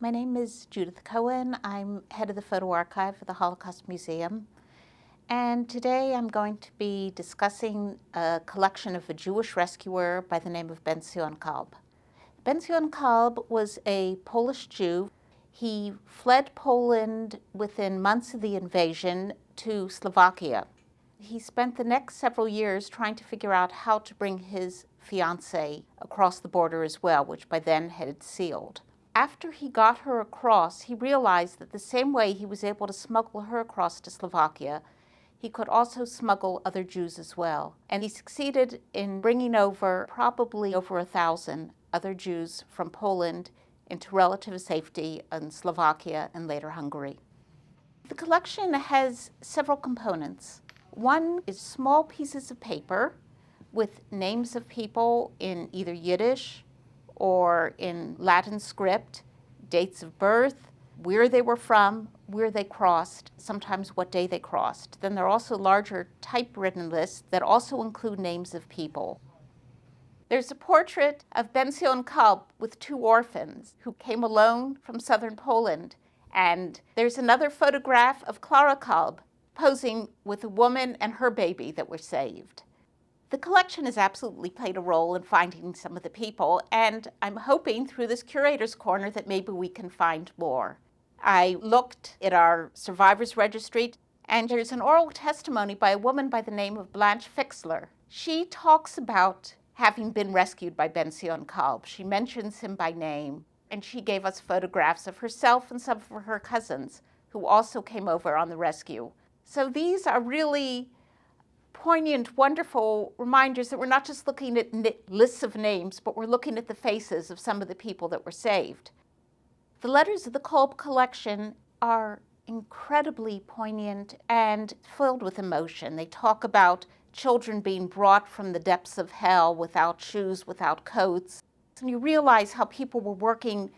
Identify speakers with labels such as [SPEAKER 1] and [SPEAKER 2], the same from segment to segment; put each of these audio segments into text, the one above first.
[SPEAKER 1] My name is Judith Cohen. I'm head of the photo archive for the Holocaust Museum. And today I'm going to be discussing a collection of a Jewish rescuer by the name of Ben-Zion Colb. Ben-Zion Colb was a Polish Jew. He fled Poland within months of the invasion to Slovakia. He spent the next several years trying to figure out how to bring his fiancée across the border as well, which by then had sealed. After he got her across, he realized that the same way he was able to smuggle her across to Slovakia, he could also smuggle other Jews as well. And he succeeded in bringing over probably over 1,000 other Jews from Poland into relative safety in Slovakia and later Hungary. The collection has several components. One is small pieces of paper with names of people in either Yiddish or in Latin script, dates of birth, where they were from, where they crossed, sometimes what day they crossed. Then there are also larger typewritten lists that also include names of people. There's a portrait of Ben-Zion Colb with two orphans who came alone from southern Poland. And there's another photograph of Clara Colb posing with a woman and her baby that were saved. The collection has absolutely played a role in finding some of the people, and I'm hoping through this Curators Corner that maybe we can find more. I looked at our survivors registry, and there's an oral testimony by a woman by the name of Blanche Fixler. She talks about having been rescued by Ben-Zion Colb. She mentions him by name, and she gave us photographs of herself and some of her cousins who also came over on the rescue. So these are really poignant, wonderful reminders that we're not just looking at lists of names, but we're looking at the faces of some of the people that were saved. The letters of the Colb collection are incredibly poignant and filled with emotion. They talk about children being brought from the depths of hell without shoes, without coats. And you realize how people were working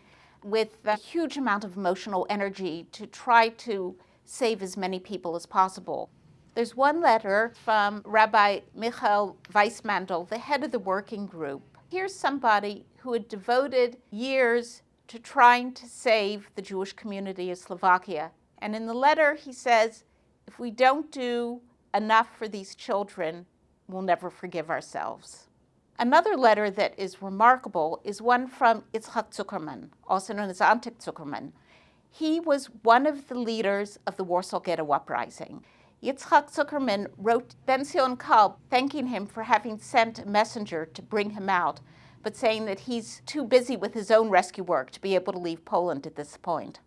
[SPEAKER 1] with a huge amount of emotional energy to try to save as many people as possible. There's one letter from Rabbi Michael Weissmandel, the head of the working group. Here's somebody who had devoted years to trying to save the Jewish community of Slovakia. And in the letter he says, if we don't do enough for these children, we'll never forgive ourselves. Another letter that is remarkable is one from Yitzhak Zuckerman, also known as Antik Zuckerman. He was one of the leaders of the Warsaw Ghetto Uprising. Yitzhak Zuckerman wrote Ben-Zion Colb thanking him for having sent a messenger to bring him out, but saying that he's too busy with his own rescue work to be able to leave Poland at this point.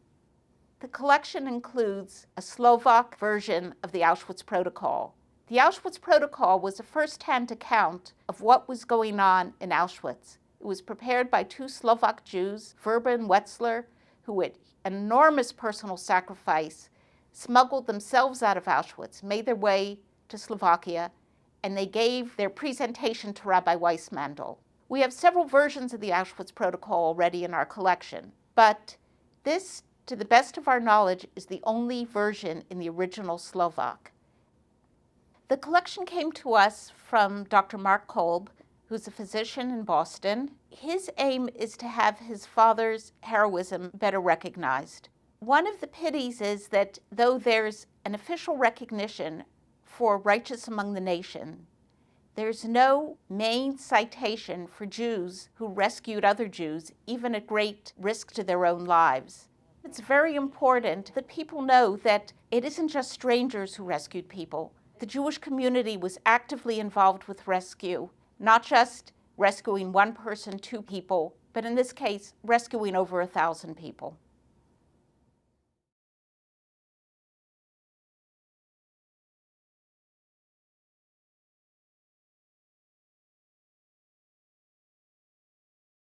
[SPEAKER 1] The collection includes a Slovak version of the Auschwitz Protocol. The Auschwitz Protocol was a first-hand account of what was going on in Auschwitz. It was prepared by two Slovak Jews, Verba and Wetzler, who at enormous personal sacrifice smuggled themselves out of Auschwitz, made their way to Slovakia, and they gave their presentation to Rabbi Weissmandel. We have several versions of the Auschwitz Protocol already in our collection, but this, to the best of our knowledge, is the only version in the original Slovak. The collection came to us from Dr. Mark Colb, who's a physician in Boston. His aim is to have his father's heroism better recognized. One of the pities is that though there's an official recognition for righteous among the nation, there's no main citation for Jews who rescued other Jews, even at great risk to their own lives. It's very important that people know that it isn't just strangers who rescued people. The Jewish community was actively involved with rescue, not just rescuing one person, two people, but in this case, rescuing over 1,000 people.